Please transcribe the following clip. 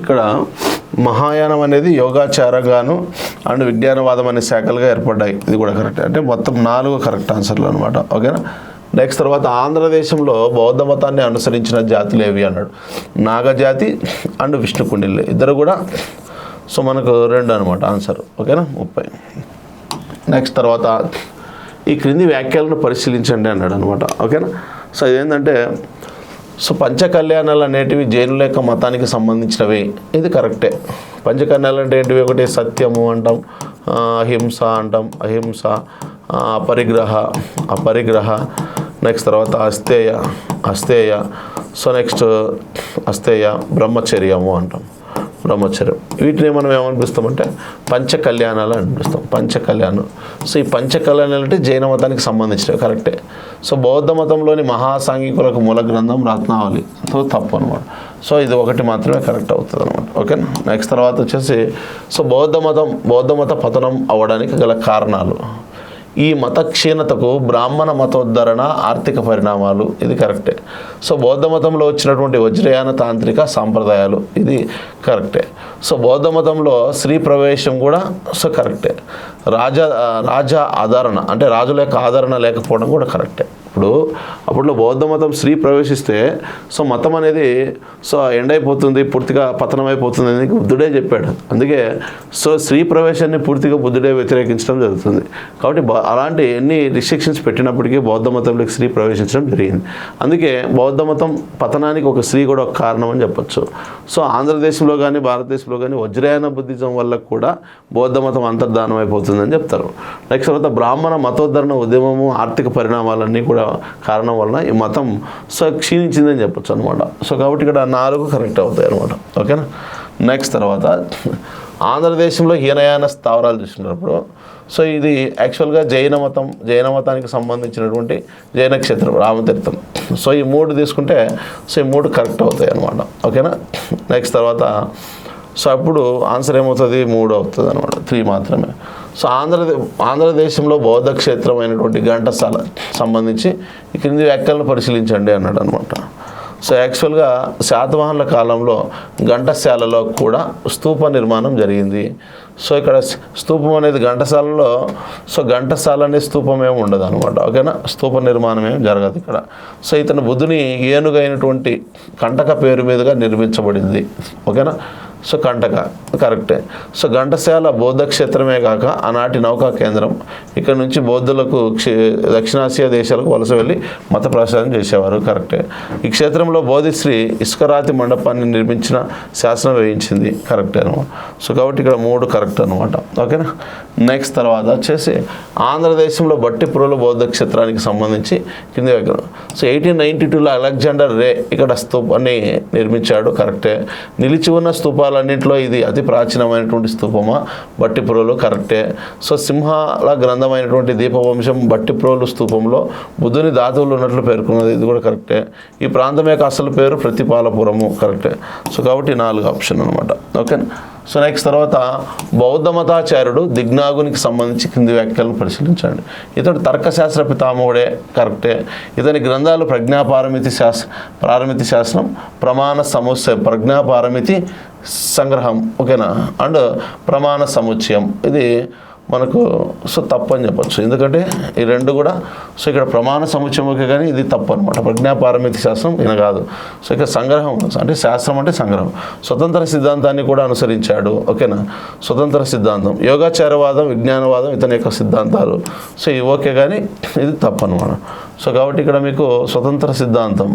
ఇక్కడ మహాయానం అనేది యోగాచారంగాను అండ్ విజ్ఞానవాదం అనే శాఖలుగా ఏర్పడ్డాయి. ఇది కూడా కరెక్ట్. అంటే మొత్తం 4 కరెక్ట్ ఆన్సర్లు అనమాట. ఓకేనా. నెక్స్ట్ తర్వాత ఆంధ్రదేశంలో బౌద్ధ మతాన్ని అనుసరించిన జాతులు ఏవి అన్నాడు. నాగజాతి అండ్ విష్ణుకుండిల్లు ఇద్దరు కూడా. సో మనకు 2 అనమాట ఆన్సర్. ఓకేనా. 30. నెక్స్ట్ తర్వాత ఈ క్రింది వ్యాఖ్యలను పరిశీలించండి అన్నాడు అనమాట. ఓకేనా. సో ఇదేంటంటే సో పంచకళ్యాణాలు అనేటివి జైనుల యొక్క మతానికి సంబంధించినవి. ఇది కరెక్టే. పంచకళ్యాణాలు అంటే ఏంటివి? ఒకటి సత్యము అంటాం, అహింస అంటాం, అహింస, అపరిగ్రహ, నెక్స్ట్ తర్వాత అస్తేయ, సో నెక్స్ట్ అస్తేయ, బ్రహ్మచర్యము అంటాం, బ్రహ్మచర్యం. వీటిని మనం ఏమనిపిస్తామంటే పంచకళ్యాణాలు అనిపిస్తాం. పంచకళ్యాణం. సో ఈ పంచకళ్యాణాలు అంటే జైన మతానికి సంబంధించినవి. కరెక్టే. సో బౌద్ధ మతంలోని మహాసాంఘికులకు మూల గ్రంథం రత్నావళి. సో తప్పు అనమాట. సో ఇది ఒకటి మాత్రమే కరెక్ట్ అవుతుంది అనమాట. ఓకేనా. నెక్స్ట్ తర్వాత వచ్చేసి సో బౌద్ధ మత పతనం అవ్వడానికి గల కారణాలు. ఈ మత క్షీణతకు బ్రాహ్మణ మతోద్ధరణ, ఆర్థిక పరిణామాలు. ఇది కరెక్టే. సో బౌద్ధ మతంలో వచ్చినటువంటి వజ్రయాన తాంత్రిక సాంప్రదాయాలు. ఇది కరెక్టే. సో బౌద్ధ మతంలో స్త్రీ ప్రవేశం కూడా సో కరెక్టే. రాజా ఆదరణ అంటే రాజుల యొక్క ఆదరణ లేకపోవడం కూడా కరెక్టే. అప్పట్లో బౌద్ధ మతం స్త్రీ ప్రవేశిస్తే సో మతం అనేది సో ఎండైపోతుంది, పూర్తిగా పతనం అయిపోతుంది అని బుద్ధుడే చెప్పాడు. అందుకే సో స్త్రీ ప్రవేశాన్ని పూర్తిగా బుద్ధుడే వ్యతిరేకించడం జరుగుతుంది. కాబట్టి అలాంటి ఎన్ని రిస్ట్రిక్షన్స్ పెట్టినప్పటికీ బౌద్ధ మతంలోకి స్త్రీ ప్రవేశించడం జరిగింది. అందుకే బౌద్ధ మతం పతనానికి ఒక స్త్రీ కూడా ఒక కారణం అని చెప్పచ్చు. సో ఆంధ్రదేశంలో కానీ భారతదేశంలో కానీ వజ్రయాన బుద్ధిజం వల్ల కూడా బౌద్ధ మతం అంతర్ధానం అయిపోతుందని చెప్తారు. నెక్స్ట్ తర్వాత బ్రాహ్మణ మతోద్ధరణ ఉద్యమము, ఆర్థిక పరిణామాలన్నీ కూడా కారణం వలన ఈ మతం సో క్షీణించిందని చెప్పచ్చు అనమాట. సో కాబట్టి ఇక్కడ 4 కరెక్ట్ అవుతాయి అనమాట. ఓకేనా. నెక్స్ట్ తర్వాత ఆంధ్రదేశంలో హీనయాన స్థావరాలు చూసినప్పుడు సో ఇది యాక్చువల్గా జైన మతానికి సంబంధించినటువంటి జైన క్షేత్రం రామతీర్థం. సో ఈ 3 తీసుకుంటే సో ఈ 3 కరెక్ట్ అవుతాయి అనమాట. ఓకేనా. నెక్స్ట్ తర్వాత సో అప్పుడు ఆన్సర్ ఏమవుతుంది? 3 అవుతుంది అనమాట. 3 మాత్రమే. సో ఆంధ్రదేశంలో బౌద్ధ క్షేత్రమైనటువంటి ఘంటసాల సంబంధించి ఈ క్రింది వ్యాఖ్యలను పరిశీలించండి అన్నాడు అనమాట. సో యాక్చువల్గా శాతవాహనుల కాలంలో ఘంటసాలలో కూడా స్తూప నిర్మాణం జరిగింది. సో ఇక్కడ స్తూపం అనేది ఘంటసాలలో సో ఘంటసాల అనే స్తూపం ఏమి ఉండదు అనమాట. ఓకేనా. స్తూప నిర్మాణం ఏమి జరగదు ఇక్కడ. సో ఇతను బుద్ధుని ఏనుగైనటువంటి కంటక పేరు మీదుగా నిర్మించబడింది. ఓకేనా. సో కంటక కరెక్టే. సో ఘంటసాల బౌద్ధ క్షేత్రమే కాక ఆనాటి నౌకా కేంద్రం. ఇక్కడ నుంచి బౌద్ధులకు దక్షిణాసియా దేశాలకు వలస వెళ్ళి మత ప్రచారం చేసేవారు. కరెక్టే. ఈ క్షేత్రంలో బోధిశ్రీ ఇసుకరాతి మండపాన్ని నిర్మించిన శాసనం వేయించింది. కరెక్టే అనమాట. సో కాబట్టి ఇక్కడ 3 కరెక్ట్ అనమాట. ఓకేనా. నెక్స్ట్ తర్వాత వచ్చేసి ఆంధ్రదేశంలో బట్టిప్రోలు బౌద్ధ క్షేత్రానికి సంబంధించి కింది వ్యాఖ్యలు. సో 1892లో అలెగ్జాండర్ రే ఇక్కడ స్తూపాన్ని నిర్మించాడు. కరెక్టే. నిలిచి ఉన్న స్తూపాలన్నింటిలో ఇది అతి ప్రాచీనమైనటువంటి స్తూపమా? బట్టిప్రోలు. కరెక్టే. సో సింహాల గ్రంథమైనటువంటి దీపవంశం బట్టిప్రోలు స్తూపంలో బుద్ధుని ధాతువులు ఉన్నట్లు పేర్కొన్నది. ఇది కూడా కరెక్టే. ఈ ప్రాంతం యొక్క అసలు పేరు ప్రతిపాలపురము. కరెక్టే. సో కాబట్టి 4 ఆప్షన్ అనమాట. ఓకేనా. సో నెక్స్ట్ తర్వాత బౌద్ధ మతాచార్యుడు దిగ్నాగునికి సంబంధించి కింది వ్యాఖ్యలను పరిశీలించండి. ఇతడు తర్కశాస్త్ర పితామహుడే. కరెక్టే. ఇతని గ్రంథాలు ప్రారమితి శాస్త్రం, ప్రమాణ ప్రజ్ఞాపారమితి సంగ్రహం. ఓకేనా. అండ్ ప్రమాణ సముచ్చయం. ఇది మనకు సో తప్పు అని చెప్పచ్చు. ఎందుకంటే ఈ 2 కూడా సో ఇక్కడ ప్రమాణ సముచ్చయం ఓకే, కానీ ఇది తప్పు అనమాట. ప్రజ్ఞాపారమితి శాస్త్రం ఈయన కాదు. సో ఇక్కడ సంగ్రహం అంటే శాస్త్రం అంటే సంగ్రహం. స్వతంత్ర సిద్ధాంతాన్ని కూడా అనుసరించాడు. ఓకేనా. స్వతంత్ర సిద్ధాంతం, యోగాచారవాదం, విజ్ఞానవాదం ఇతని యొక్క సిద్ధాంతాలు. సో ఇవి ఓకే, కానీ ఇది తప్పు అనమాట. సో కాబట్టి ఇక్కడ మీకు స్వతంత్ర సిద్ధాంతం